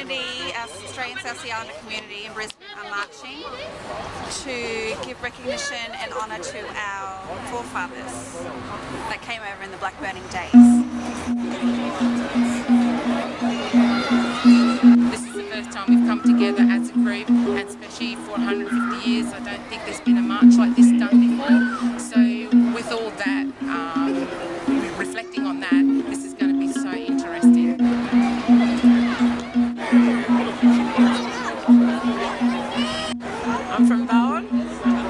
community, our Australian South Sea Islander community in Brisbane are marching to give recognition and honour to our forefathers that came over in the black burning days. This is the first time we've come together as a group, and especially for 150 years. I don't think there's been a march like this done before. So with all that, reflecting on that, this is going to be so interesting. I'm from Bowen.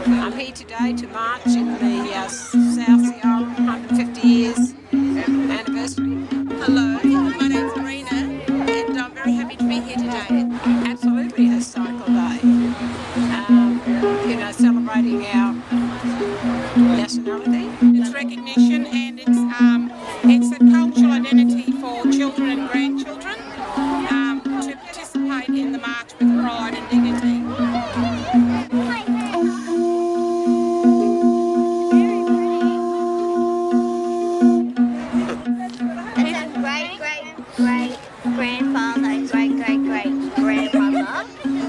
I'm here today to march in the South Sea Island 150 years anniversary. Hello, my name's Marina and I'm very happy to be here today. Absolutely a historical day. Celebrating our nationality. It's recognition and it's a cultural identity for children and grandchildren to participate in the march with pride and dignity. Grandfather, great-great-great-grandmother.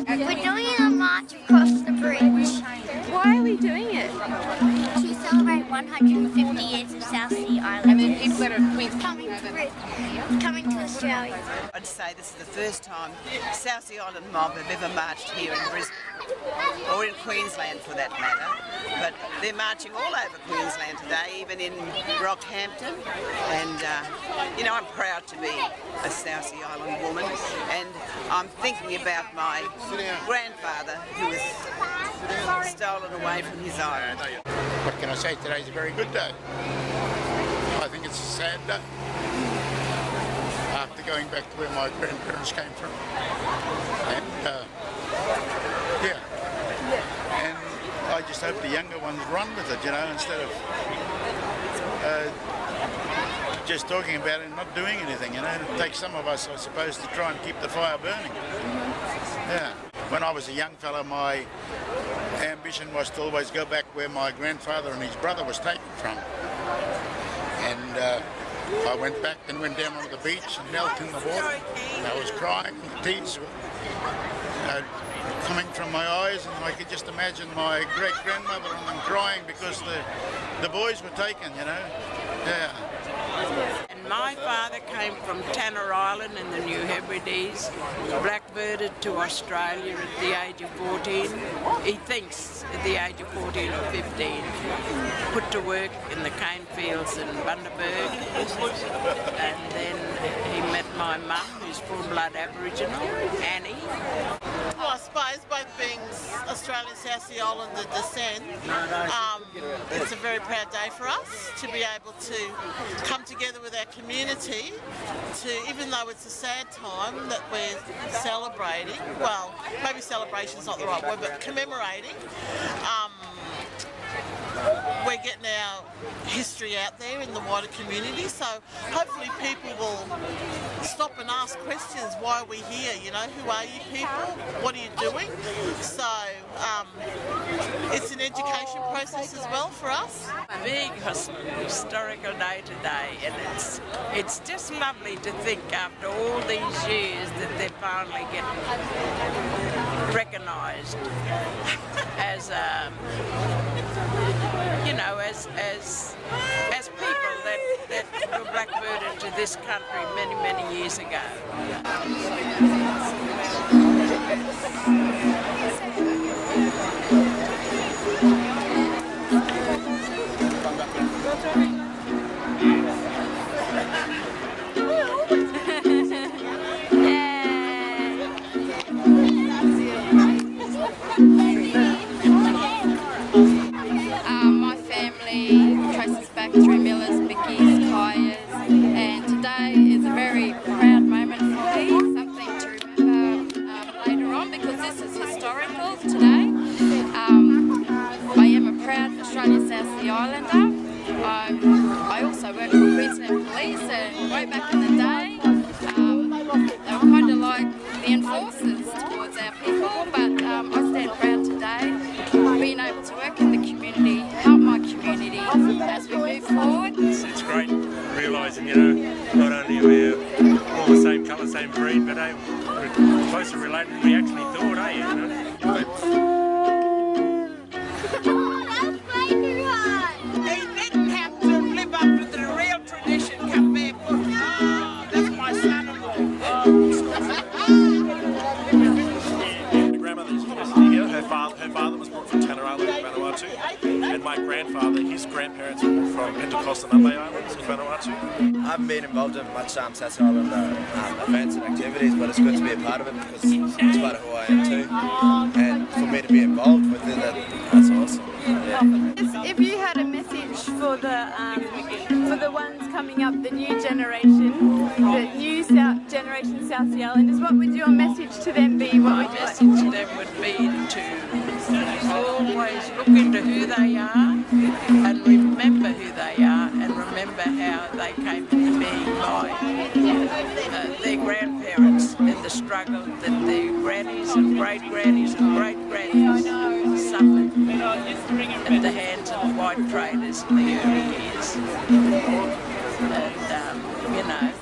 We're doing a march across the bridge. Why are we doing it? To celebrate 150 years of South Sea Island. And then people that are coming to Australia. I'd say this is the first time South Sea Island mob have ever marched here in Brisbane, or in Queensland for that matter, but they're marching all over Queensland today, even in Rockhampton, and I'm proud to be a South Sea Island woman, and I'm thinking about my grandfather who was stolen away from his island. What can I say? Today's a very good day. I think it's a sad day. After going back to where my grandparents came from. And and I just hope the younger ones run with it, instead of just talking about it and not doing anything, It takes some of us, I suppose, to try and keep the fire burning. Yeah. When I was a young fellow, my ambition was to always go back where my grandfather and his brother was taken from. And I went back and went down on the beach and knelt in the water. And I was crying, tears were coming from my eyes, and I could just imagine my great-grandmother and them crying because the boys were taken, Yeah. And my father came from Tanner Island in the New Hebrides, blackbirded to Australia at the age of 14. He thinks at the age of 14 or 15. Put to work in the cane fields in Bundaberg. And then he met my mum, who's full-blood Aboriginal, Annie. Well, I suppose both being Australian South Sea Islander descent, it's a very proud day for us to be able to come together with our community to, even though it's a sad time that we're celebrating, well, maybe celebration's not the right word, but commemorating. We're getting our history out there in the wider community, so hopefully people will stop and ask questions. Why are we here? Who are you people? What are you doing? So it's an education process as well for us. A big historical day today, and it's just lovely to think after all these years that they finally get recognised as as people that were blackbirded to this country many, many years ago. My family traces back through Millers, Bickies, Kyers, and today is a very proud moment for me, something to remember later on, because this is historical today. I am a proud Australian South Sea Islander. I also work for Queensland Police, and way back in the day, they were kind of like the enforcers towards our people, but I stand proud today, being able to work in the community, help my community as we move forward. It's great realising, not only we're all the same colour, same breed, but closer related than we actually thought, eh? He didn't have to live up to the real tradition, come barefoot. Oh, that's my son-in-law. My grandmother's yesterday here. Her father was brought from Tanner Island in Vanuatu, and my grandfather, his grandparents were brought from Pentecost and Nunday Islands in Vanuatu. I haven't been involved in much South Island events and activities, but it's good to be a part of it because it's part of who I am too. And for me to be involved with it, that's awesome. Yeah. If you had a message for the ones coming up, the new generation, the new generation South Sea Islanders, what would your message to them be? My message to them would be to always look into who they are and remember who they are and remember how they came into being by their grandparents and the struggle that their grannies and great-grannies and great-grannies suffered at the hands of the white traders in the early years. And, you know,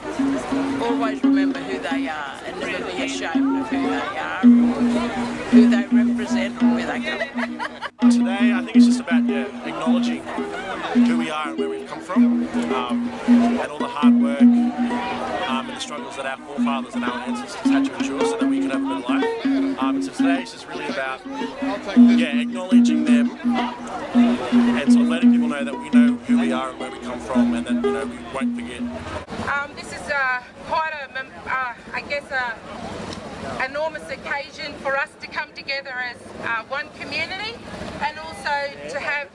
always remember who they are and never be ashamed of who they are, who they represent or where they come from. Today, I think it's just about acknowledging who we are and where we've come from, and all the hard work and the struggles that our forefathers and our ancestors had to endure so that we could have a good life. So today it's just really about acknowledging them and sort of letting people know that we know who we are and where we come from, and that we won't forget. This is quite a enormous occasion for us to come together as one community, and also to have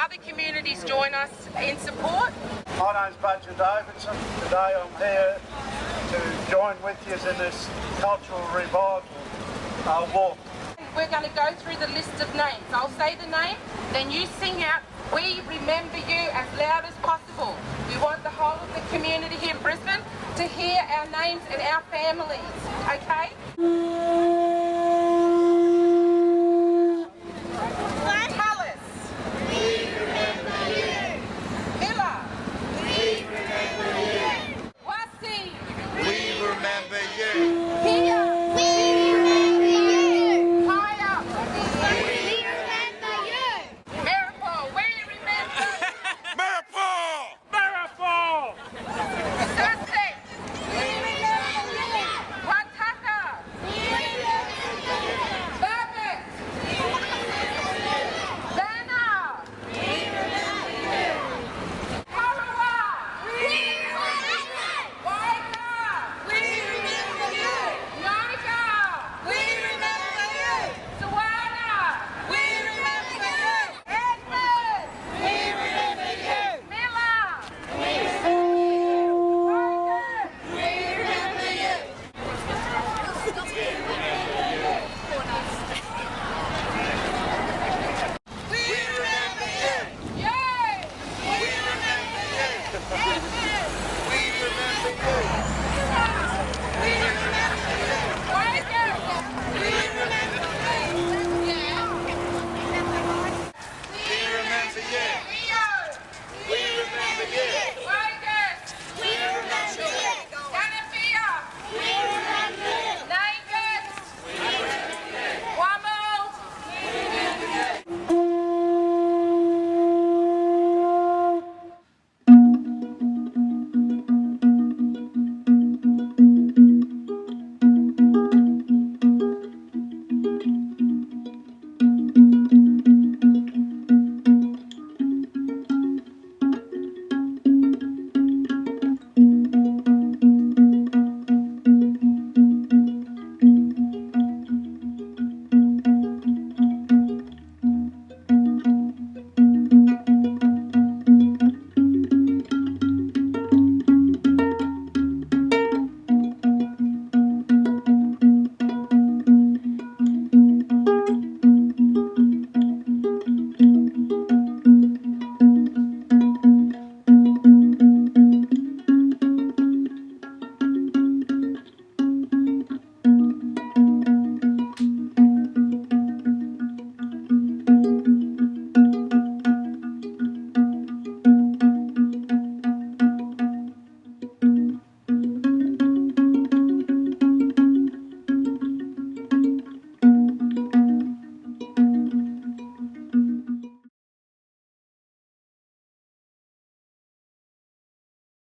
other communities join us in support. My name's Budger Davidson. Today I'm here to join with you in this cultural revival walk. We're going to go through the list of names. I'll say the name, then you sing out, "We remember you," as loud as possible. We want the whole of the community here in Brisbane to hear our names and our families, okay?